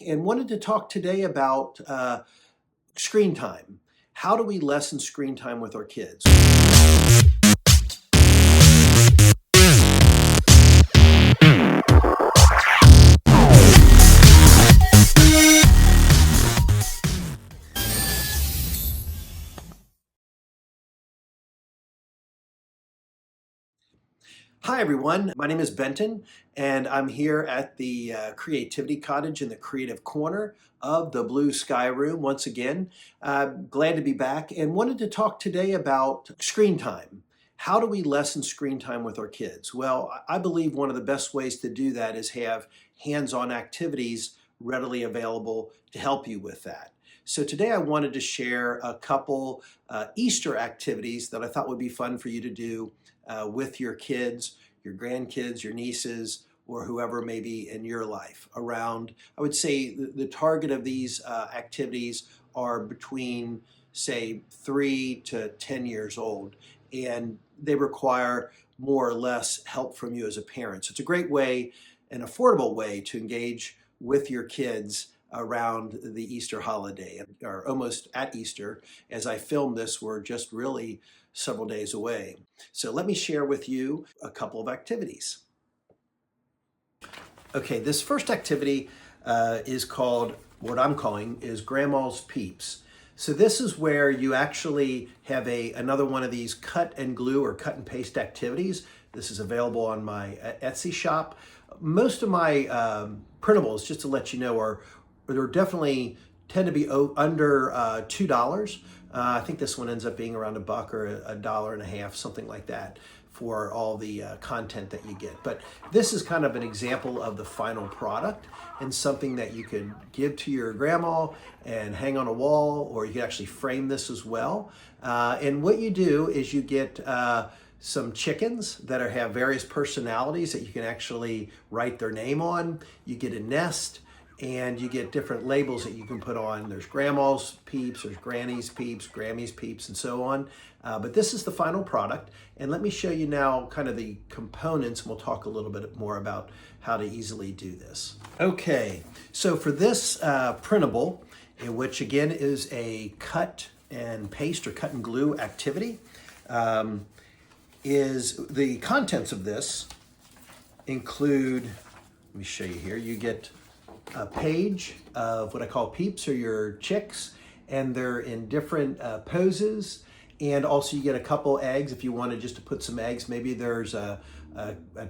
And wanted to talk today about screen time. How do we lessen screen time with our kids? Hi, everyone. My name is Benton, and I'm here at the Creativity Cottage in the Creative Corner of the Blue Sky Room once again. Glad to be back and wanted to talk today about screen time. How do we lessen screen time with our kids? Well, I believe one of the best ways to do that is have hands-on activities readily available to help you with that. So today I wanted to share a couple Easter activities that I thought would be fun for you to do with your kids, your grandkids, your nieces, or whoever may be in your life around. I would say the target of these activities are between, say, 3 to 10 years old, and they require more or less help from you as a parent. So it's a great way, an affordable way to engage with your kids around the Easter holiday, or almost at Easter. As I filmed this, we're just really several days away. So let me share with you a couple of activities. Okay, this first activity is called, what I'm calling is Grandma's Peeps. So this is where you actually have another one of these cut and glue or cut and paste activities. This is available on my Etsy shop. Most of my printables, just to let you know, they're definitely tend to be under $2. I think this one ends up being around $1 or $1.50, something like that, for all the content that you get. But this is kind of an example of the final product and something that you could give to your grandma and hang on a wall, or you can actually frame this as well. And what you do is you get some chickens that have various personalities that you can actually write their name on. You get a nest, and you get different labels that you can put on. There's Grandma's Peeps, there's Granny's Peeps, Grammy's Peeps, and so on. But this is the final product. And let me show you now kind of the components, and we'll talk a little bit more about how to easily do this. Okay, so for this printable, which again is a cut and paste or cut and glue activity, is the contents of this include, let me show you here, you get a page of what I call Peeps, or your chicks, and they're in different poses. And also you get a couple eggs if you wanted just to put some eggs. Maybe there's a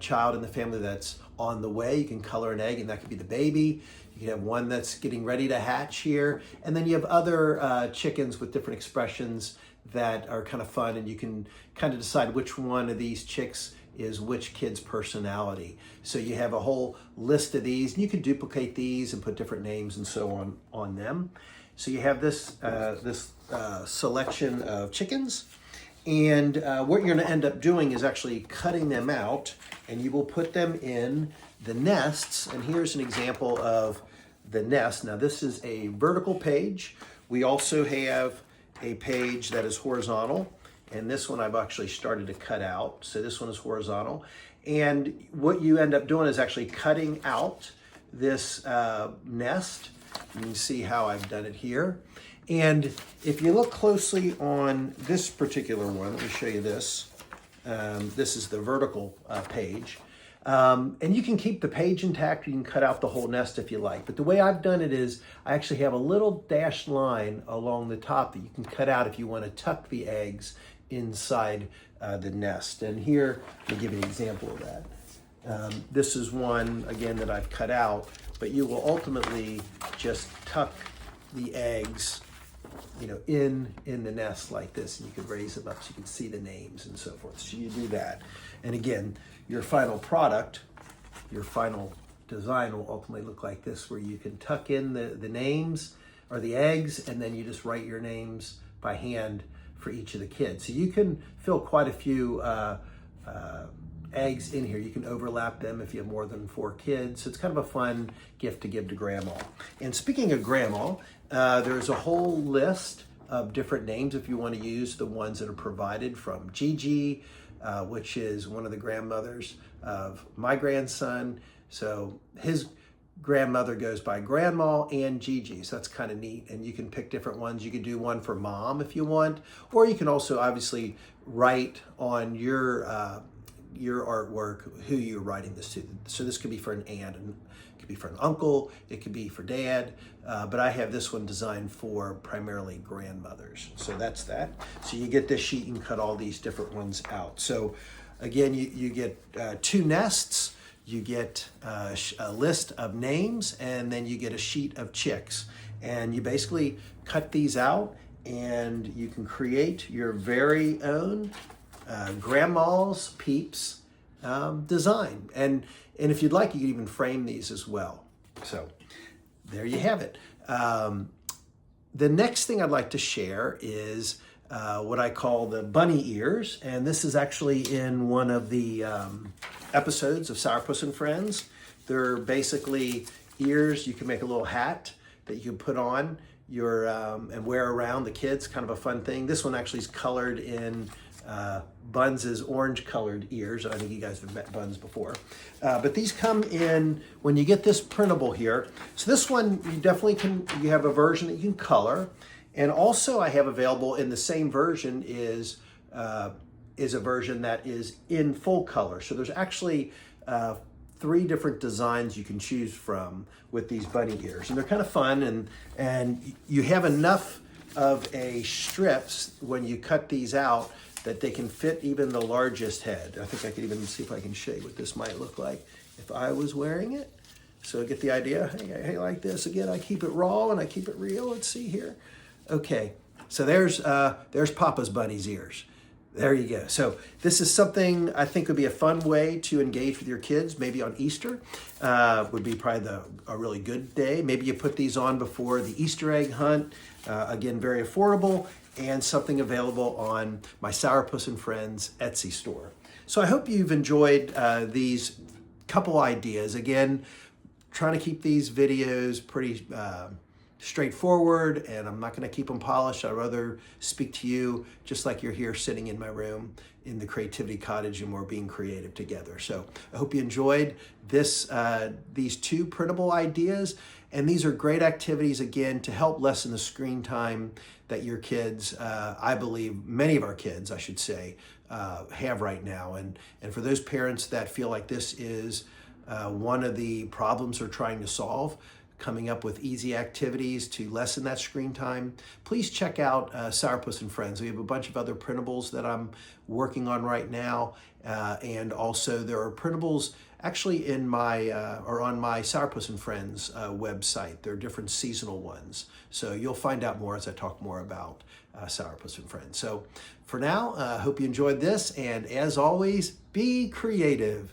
child in the family that's on the way. You can color an egg, and that could be the baby. You can have one that's getting ready to hatch here. And then you have other chickens with different expressions that are kind of fun, and you can kind of decide which one of these chicks is which kid's personality. So you have a whole list of these, and you can duplicate these and put different names and so on them. So you have this selection of chickens, and what you're gonna end up doing is actually cutting them out, and you will put them in the nests. And here's an example of the nest. Now this is a vertical page. We also have a page that is horizontal, and this one I've actually started to cut out. So this one is horizontal. And what you end up doing is actually cutting out this nest. You can see how I've done it here. And if you look closely on this particular one, let me show you this. This is the vertical page. And you can keep the page intact, you can cut out the whole nest if you like. But the way I've done it is I actually have a little dashed line along the top that you can cut out if you want to tuck the eggs inside the nest. And here, let me give you an example of that. This is one, again, that I've cut out, but you will ultimately just tuck the eggs, in the nest like this, and you could raise them up so you can see the names and so forth. So you do that. And again, your final product, your final design will ultimately look like this, where you can tuck in the names or the eggs, and then you just write your names by hand for each of the kids. So you can fill quite a few eggs in here. You can overlap them if you have more than 4 kids. So it's kind of a fun gift to give to grandma. And speaking of grandma, there's a whole list of different names if you want to use the ones that are provided from Gigi, which is one of the grandmothers of my grandson. So his grandmother goes by Grandma and Gigi, so that's kind of neat. And you can pick different ones. You can do one for Mom if you want, or you can also obviously write on your artwork who you're writing this to. So this could be for an aunt, and it could be for an uncle, it could be for dad, but I have this one designed for primarily grandmothers. So that's that. So you get this sheet and cut all these different ones out. So again, you get 2 nests, you get a list of names, and then you get a sheet of chicks. And you basically cut these out, and you can create your very own grandma's Peeps design. And if you'd like, you could even frame these as well. So there you have it. The next thing I'd like to share is what I call the bunny ears. And this is actually in one of the episodes of Sourpuss and Friends. They're basically ears. You can make a little hat that you can put on your and wear around the kids. Kind of a fun thing. This one actually is colored in Buns' orange colored ears. I think you guys have met Buns before. But these come in when you get this printable here. So this one, you definitely can, you have a version that you can color. And also I have available in the same version is a version that is in full color. So there's actually 3 different designs you can choose from with these bunny ears. And they're kind of fun, and you have enough of a strips when you cut these out that they can fit even the largest head. I think I could even see if I can show you what this might look like if I was wearing it. So get the idea. Hey, like this. Again, I keep it raw and I keep it real. Let's see here. Okay, so there's Papa's bunny's ears. There you go. So this is something I think would be a fun way to engage with your kids. Maybe on Easter would be probably a really good day. Maybe you put these on before the Easter egg hunt. Again, very affordable, and something available on my Sourpuss and Friends Etsy store. So I hope you've enjoyed these couple ideas. Again, trying to keep these videos pretty straightforward, and I'm not going to keep them polished. I'd rather speak to you just like you're here sitting in my room in the Creativity Cottage, and we're being creative together. So I hope you enjoyed these 2 printable ideas, and these are great activities, again, to help lessen the screen time that your kids, I believe many of our kids, I should say, have right now. And for those parents that feel like this is one of the problems they're trying to solve, coming up with easy activities to lessen that screen time, please check out Sourpuss and Friends. We have a bunch of other printables that I'm working on right now, and also there are printables actually in my or on my Sourpuss and Friends website. There are different seasonal ones, so you'll find out more as I talk more about Sourpuss and Friends. So for now, hope you enjoyed this, and as always, be creative.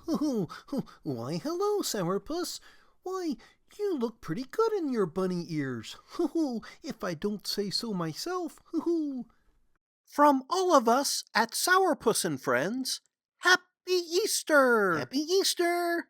Why, hello, Sourpuss. Why, you look pretty good in your bunny ears. If I don't say so myself. From all of us at Sourpuss and Friends, Happy Easter! Happy Easter!